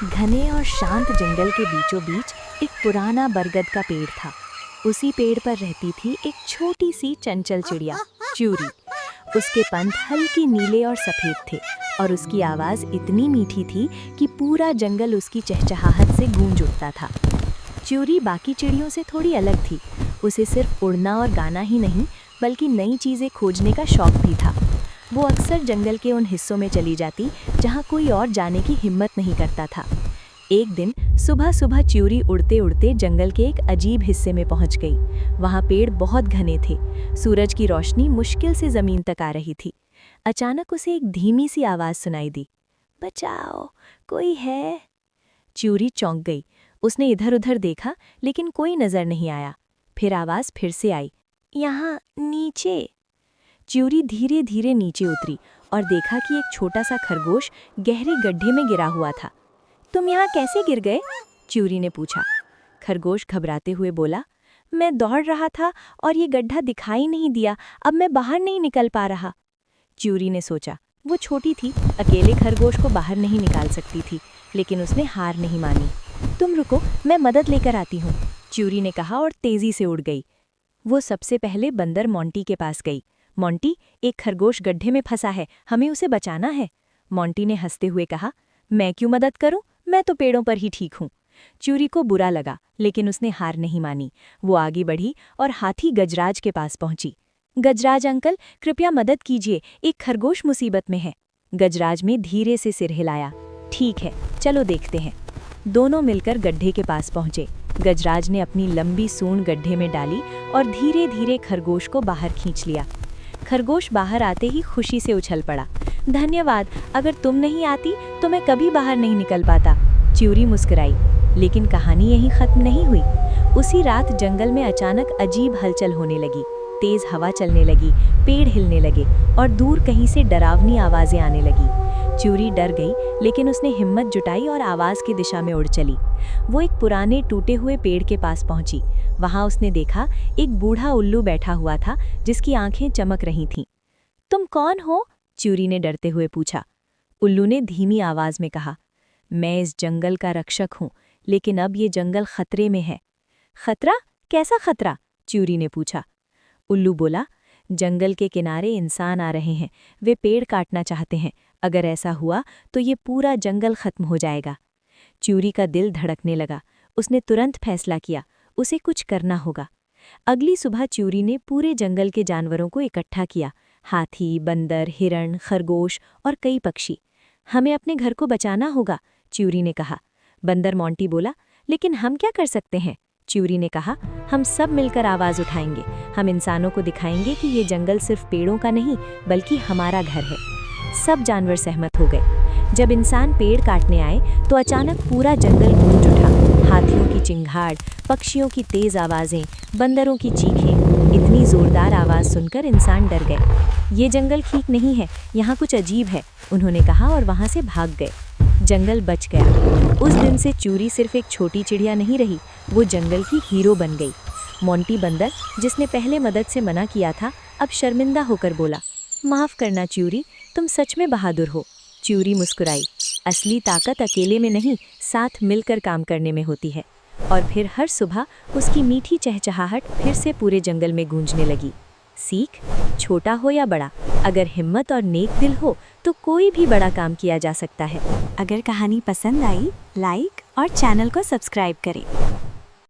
घने और शांत जंगल के बीचों बीच एक पुराना बरगद का पेड़ था। उसी पेड़ पर रहती थी एक छोटी सी चंचल चिड़िया, च्यूरी। उसके पंख हल्के नीले और सफ़ेद थे और उसकी आवाज़ इतनी मीठी थी कि पूरा जंगल उसकी चहचहाहट से गूंज उठता था। च्यूरी बाकी चिड़ियों से थोड़ी अलग थी। उसे सिर्फ उड़ना और गाना ही नहीं, बल्कि नई चीज़ें खोजने का शौक भी था। वो अक्सर जंगल के उन हिस्सों में चली जाती जहाँ कोई और जाने की हिम्मत नहीं करता था। एक दिन सुबह सुबह च्यूरी उड़ते उड़ते जंगल के एक अजीब हिस्से में पहुंच गई। वहाँ पेड़ बहुत घने थे। सूरज की रोशनी मुश्किल से ज़मीन तक आ रही थी। अचानक उसे एक धीमी सी आवाज़ सुनाई दी, बचाओ, कोई है। च्यूरी चौंक गई। उसने इधर उधर देखा, लेकिन कोई नज़र नहीं आया। फिर आवाज़ फिर से आई, यहाँ नीचे। च्यूरी धीरे धीरे नीचे उतरी और देखा कि एक छोटा सा खरगोश गहरे गड्ढे में गिरा हुआ था। तुम यहाँ कैसे गिर गए? च्यूरी ने पूछा। खरगोश घबराते हुए बोला, मैं दौड़ रहा था और ये गड्ढा दिखाई नहीं दिया, अब मैं बाहर नहीं निकल पा रहा। च्यूरी ने सोचा, वो छोटी थी, अकेले खरगोश को बाहर नहीं निकाल सकती थी, लेकिन उसने हार नहीं मानी। तुम रुको, मैं मदद लेकर आती हूँ, च्यूरी ने कहा और तेजी से उड़ गई। वो सबसे पहले बंदर मोंटी के पास गई। मोंटी, एक खरगोश गड्ढे में फंसा है, हमें उसे बचाना है। मोंटी ने हंसते हुए कहा, मैं क्यों मदद करूं, मैं तो पेड़ों पर ही ठीक हूं। च्यूरी को बुरा लगा, लेकिन उसने हार नहीं मानी। वो आगे बढ़ी और हाथी गजराज के पास पहुंची। गजराज अंकल, कृपया मदद कीजिए, एक खरगोश मुसीबत में है। गजराज ने धीरे से सिर हिलाया। ठीक है, चलो देखते हैं। दोनों मिलकर गड्ढे के पास पहुंचे। गजराज ने अपनी लंबी सूंड गड्ढे में डाली और धीरे धीरे खरगोश को बाहर खींच लिया। खरगोश बाहर आते ही खुशी से उछल पड़ा। धन्यवाद, अगर तुम नहीं आती तो मैं कभी बाहर नहीं निकल पाता। च्यूरी मुस्कुराई। लेकिन कहानी यहीं खत्म नहीं हुई। उसी रात जंगल में अचानक अजीब हलचल होने लगी। तेज हवा चलने लगी, पेड़ हिलने लगे और दूर कहीं से डरावनी आवाज़ें आने लगी। च्यूरी डर गई, लेकिन उसने हिम्मत जुटाई और आवाज़ की दिशा में उड़ चली। वो एक पुराने टूटे हुए पेड़ के पास पहुंची। वहां उसने देखा एक बूढ़ा उल्लू बैठा हुआ था, जिसकी आंखें चमक रही थीं। तुम कौन हो? च्यूरी ने डरते हुए पूछा। उल्लू ने धीमी आवाज़ में कहा, मैं इस जंगल का रक्षक हूँ, लेकिन अब ये जंगल खतरे में है। खतरा? कैसा खतरा? च्यूरी ने पूछा। उल्लू बोला, जंगल के किनारे इंसान आ रहे हैं, वे पेड़ काटना चाहते हैं। अगर ऐसा हुआ तो ये पूरा जंगल खत्म हो जाएगा। च्यूरी का दिल धड़कने लगा। उसने तुरंत फैसला किया, उसे कुछ करना होगा। अगली सुबह च्यूरी ने पूरे जंगल के जानवरों को इकट्ठा किया, हाथी, बंदर, हिरण, खरगोश और कई पक्षी। हमें अपने घर को बचाना होगा, च्यूरी ने कहा। बंदर मोंटी बोला, लेकिन हम क्या कर सकते हैं? च्यूरी ने कहा, हम सब मिलकर आवाज़ उठाएंगे। हम इंसानों को दिखाएंगे कि ये जंगल सिर्फ पेड़ों का नहीं, बल्कि हमारा घर है। सब जानवर सहमत हो गए। जब इंसान पेड़ काटने आए तो अचानक पूरा जंगल गूंज उठा। हाथियों की चिंगाड़, पक्षियों की तेज आवाज़ें, बंदरों की चीखें। इतनी जोरदार आवाज़ सुनकर इंसान डर गए। ये जंगल ठीक नहीं है, यहाँ कुछ अजीब है, उन्होंने कहा और वहाँ से भाग गए। जंगल बच गया। उस दिन से च्यूरी सिर्फ एक छोटी चिड़िया नहीं रही, वो जंगल की हीरो बन गई। मोंटी बंदर, जिसने पहले मदद से मना किया था, अब शर्मिंदा होकर बोला, माफ़ करना च्यूरी, तुम सच में बहादुर हो। च्यूरी मुस्कुराई। असली ताकत अकेले में नहीं, साथ मिलकर काम करने में होती है। और फिर हर सुबह उसकी मीठी चहचहाहट फिर से पूरे जंगल में गूंजने लगी। सीख, छोटा हो या बड़ा, अगर हिम्मत और नेक दिल हो तो कोई भी बड़ा काम किया जा सकता है। अगर कहानी पसंद आई, लाइक और चैनल को सब्सक्राइब करें।